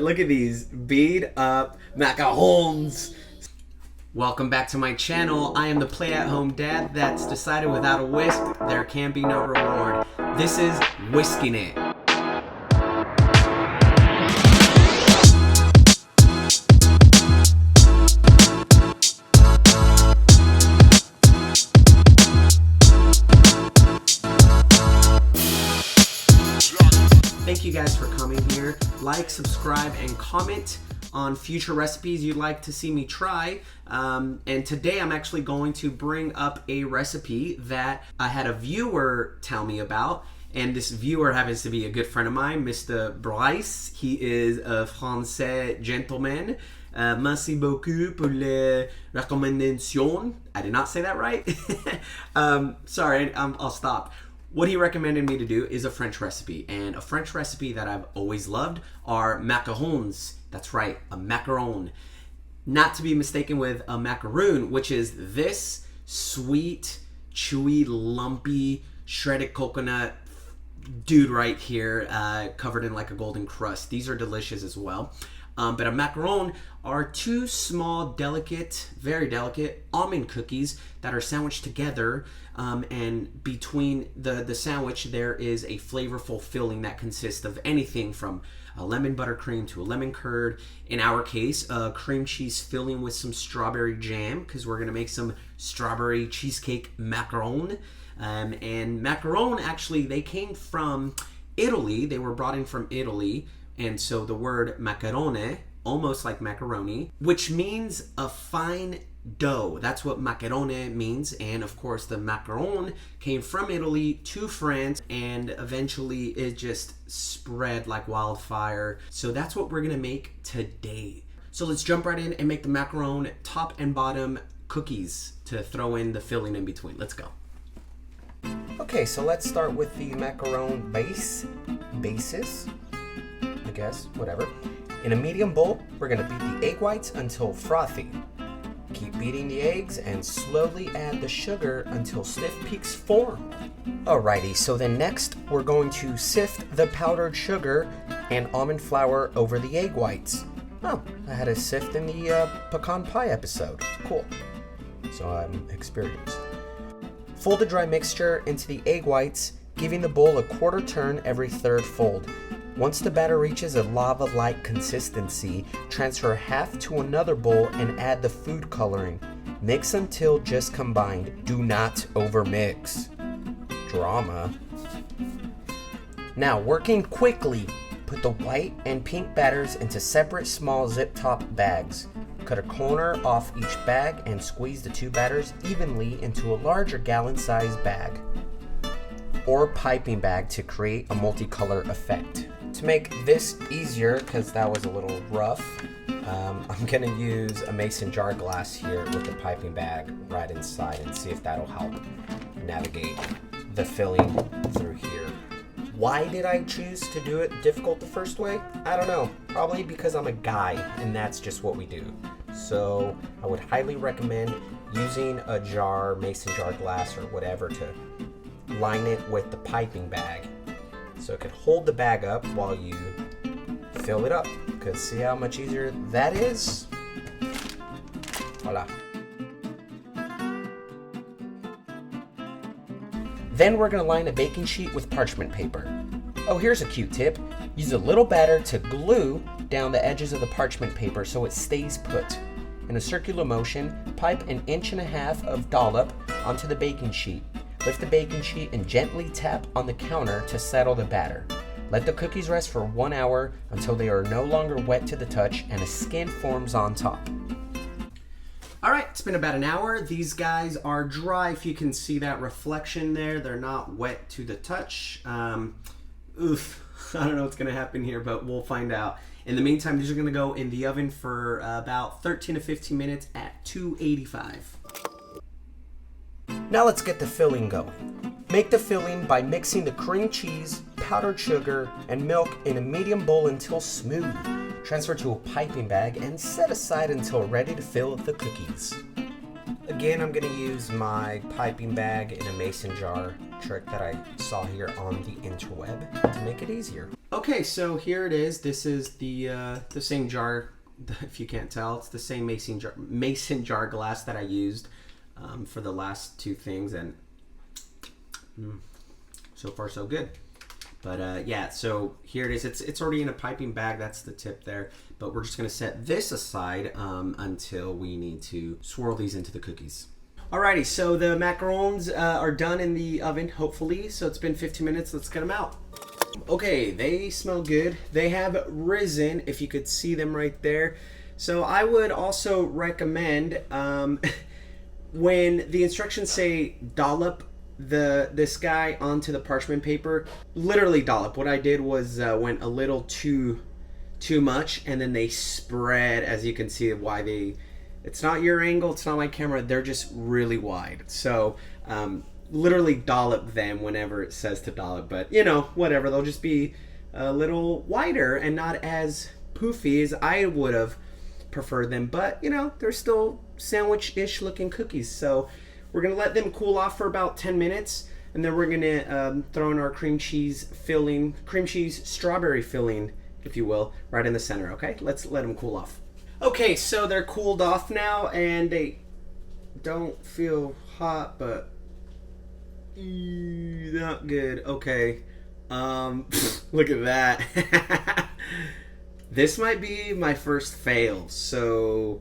Look at these beat up macarons. Welcome back to my channel. I am the play-at-home dad that's decided without a whisk, there can be no reward. This is Whisking It. Thank you guys for coming here. Like, subscribe, and comment on future recipes you'd like to see me try. And today I'm actually going to bring up a recipe that I had a viewer tell me about. And this viewer happens to be a good friend of mine, Mr. Bryce. He is a Français gentleman. Merci beaucoup pour les recommandations. I did not say that right. Sorry, I'll stop. What he recommended me to do is a French recipe, and a French recipe that I've always loved are macarons. That's right, a macaron. Not to be mistaken with a macaroon, which is this sweet, chewy, lumpy, shredded coconut dude right here, covered in like a golden crust. These are delicious as well. But a macaron are two small, delicate, very delicate almond cookies that are sandwiched together. And between the sandwich, there is a flavorful filling that consists of anything from a lemon buttercream to a lemon curd. In our case, a cream cheese filling with some strawberry jam, because we're going to make some strawberry cheesecake macaron. And macaron, actually, they came from Italy. They were brought in from Italy. And so the word macarone, almost like macaroni, which means a fine dough. That's what macarone means. And of course, the macaron came from Italy to France, and eventually it just spread like wildfire. So that's what we're gonna make today. So let's jump right in and make the macaron top and bottom cookies to throw in the filling in between. Let's go. Okay, so let's start with the macaron bases. I guess, whatever. In a medium bowl, we're gonna beat the egg whites until frothy. Keep beating the eggs and slowly add the sugar until stiff peaks form. Alrighty, so then next we're going to sift the powdered sugar and almond flour over the egg whites. Oh, I had a sift in the pecan pie episode. Cool. So I'm experienced. Fold the dry mixture into the egg whites, giving the bowl a quarter turn every third fold. Once the batter reaches a lava-like consistency, transfer half to another bowl and add the food coloring. Mix until just combined. Do not overmix. Drama. Now, working quickly, put the white and pink batters into separate small zip-top bags. Cut a corner off each bag and squeeze the two batters evenly into a larger gallon-sized bag or piping bag to create a multicolor effect. To make this easier, because that was a little rough, I'm going to use a mason jar glass here with the piping bag right inside and see if that'll help navigate the filling through here. Why did I choose to do it difficult the first way? I don't know. Probably because I'm a guy and that's just what we do. So I would highly recommend using a jar, mason jar glass or whatever to line it with the piping bag, so it could hold the bag up while you fill it up. Because see how much easier that is? Voila. Then we're going to line a baking sheet with parchment paper. Oh, here's a cute tip. Use a little batter to glue down the edges of the parchment paper so it stays put. In a circular motion, pipe 1.5 inches of dollop onto the baking sheet. Lift the baking sheet and gently tap on the counter to settle the batter. Let the cookies rest for 1 hour until they are no longer wet to the touch and a skin forms on top. Alright, it's been about an hour. These guys are dry. If you can see that reflection there, they're not wet to the touch. Oof, I don't know what's going to happen here, but we'll find out. In the meantime, these are going to go in the oven for about 13 to 15 minutes at 285. Now let's get the filling going. Make the filling by mixing the cream cheese, powdered sugar, and milk in a medium bowl until smooth. Transfer to a piping bag and set aside until ready to fill the cookies. Again, I'm going to use my piping bag in a mason jar trick that I saw here on the interweb to make it easier. Okay, so here it is. This is the same jar. If you can't tell, it's the same mason jar glass that I used for the last two things, and so far so good. But yeah, so here it is. It's already in a piping bag. That's the tip there. But we're just gonna set this aside until we need to swirl these into the cookies. Alrighty, so the macarons are done in the oven, hopefully. So it's been 15 minutes. Let's get them out. Okay, they smell good. They have risen, if you could see them right there. So I would also recommend when the instructions say dollop this guy onto the parchment paper, literally dollop. What I did was went a little too much, and then they spread, as you can see why they, it's not your angle, it's not my camera, they're just really wide. So literally dollop them whenever it says to dollop, but you know, whatever, they'll just be a little wider and not as poofy as I would have preferred them, but you know, they're still sandwich-ish looking cookies. So we're gonna let them cool off for about 10 minutes, and then we're gonna throw in our cream cheese strawberry filling, if you will, right in the center. Okay, let's let them cool off. Okay, so they're cooled off now, and they don't feel hot, but not good. Okay, look at that. This might be my first fail, so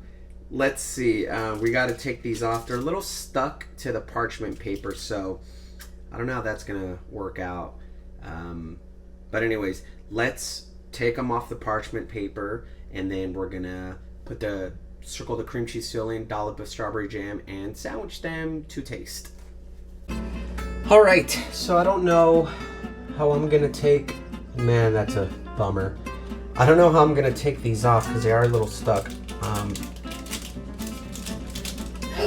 let's see. We got to take these off. They're a little stuck to the parchment paper, so I don't know how that's gonna work out. But anyways, let's take them off the parchment paper, and then we're gonna circle the cream cheese filling, dollop of strawberry jam, and sandwich them to taste. All right, so I don't know how I'm gonna take, man, that's a bummer. I don't know how I'm gonna take these off because they are a little stuck.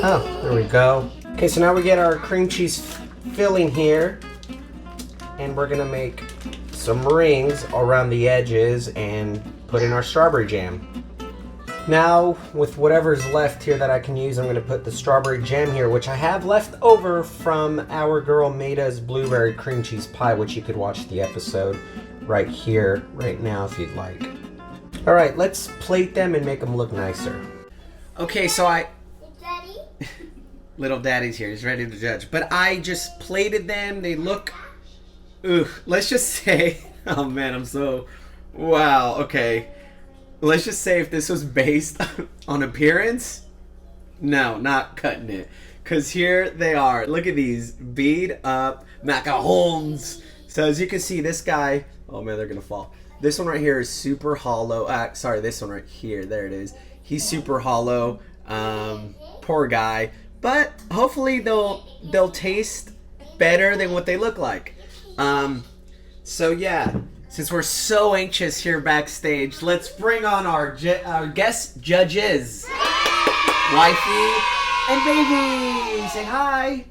Oh, there we go. Okay, so now we get our cream cheese filling here, and we're gonna make some rings around the edges and put in our strawberry jam. Now, with whatever's left here that I can use, I'm going to put the strawberry jam here, which I have left over from our girl Maida's blueberry cream cheese pie, which you could watch the episode right here, right now, if you'd like. All right, let's plate them and make them look nicer. Okay, so Daddy? Little daddy's here. He's ready to judge. But I just plated them. They look, let's just say, oh man, wow, okay. Let's just say if this was based on appearance, no, not cutting it. Because here they are. Look at these bead up macarons. So as you can see, this guy, oh man, they're going to fall. This one right here is super hollow. Sorry, this one right here. There it is. He's super hollow. Poor guy. But hopefully they'll taste better than what they look like. So yeah. Since we're so anxious here backstage, let's bring on our guest judges. Wifey and baby. Say hi.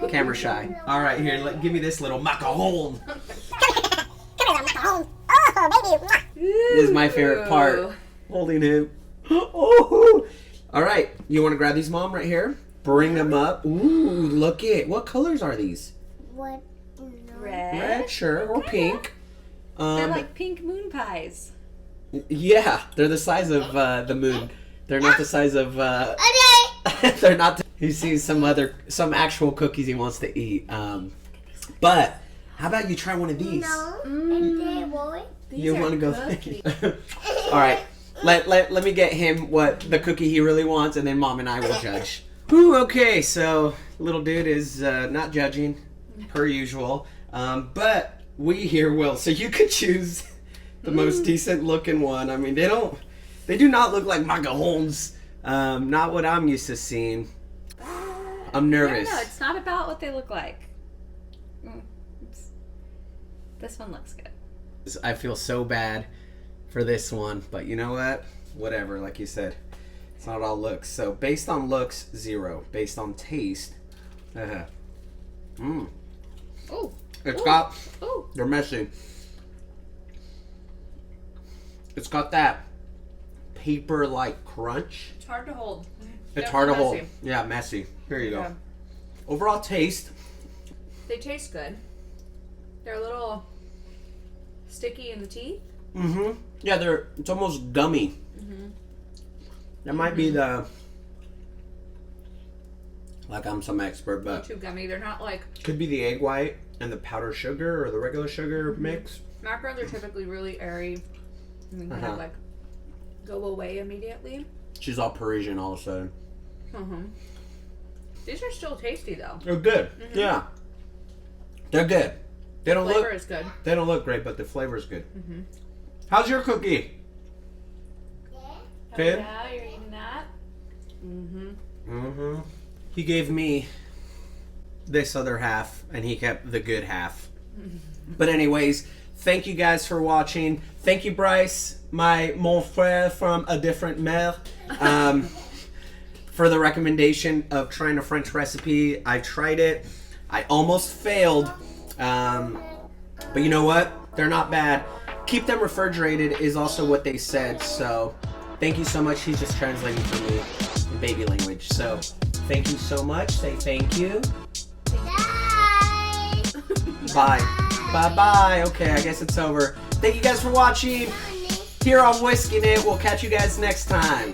Camera shy. All right, here, give me this little macaron. Oh, baby. This is my favorite part. Holding him. Oh. All right, you want to grab these, Mom, right here? Bring them up. Ooh, look it. What colors are these? What? Red, sure, or pink. They're like pink moon pies. Yeah, they're the size of the moon. They're not the size of. Okay. They're not. He sees some actual cookies he wants to eat. But how about you try one of these? No. Boy. You want to go? All right. Let me get him what the cookie he really wants, and then Mom and I will judge. Ooh, okay. So little dude is not judging, per usual. But we here will. So you could choose the most decent looking one. I mean, they do not look like macarons. Not what I'm used to seeing. I'm nervous. No, it's not about what they look like. This one looks good. I feel so bad for this one, but you know what? Whatever, like you said. It's not all looks. So based on looks, 0. Based on taste, Ooh. It's Ooh. got, Ooh. they're messy. It's got that paper-like crunch. It's hard to hold. It's hard to hold. Yeah, messy. Here you go. Yeah. Overall taste. They taste good. They're a little Sticky in the teeth. Mm-hmm. Yeah, it's almost gummy. Mm-hmm. That might be the... Like I'm some expert, but... Too gummy. They're not like... Could be the egg white and the powdered sugar or the regular sugar mix. Macarons are typically really airy. And kind of like go away immediately. She's all Parisian all of a sudden. Mm-hmm. These are still tasty though. They're good. Mm-hmm. Yeah. They're good. They don't Flavor look... is good. They don't look great, but the flavor is good. Mm-hmm. How's your cookie? Good? Oh, yeah, you're eating that? Mm-hmm. Mm-hmm. He gave me this other half, and he kept the good half. But anyways, thank you guys for watching. Thank you, Bryce, my mon frère from a different mer, for the recommendation of trying a French recipe. I tried it. I almost failed. But you know what? They're not bad. Keep them refrigerated is also what they said. So thank you so much. He's just translating for me in baby language. So thank you so much. Say thank you. Bye. Bye. Bye-bye. Okay, I guess it's over. Thank you guys for watching here on Whisking It. We'll catch you guys next time.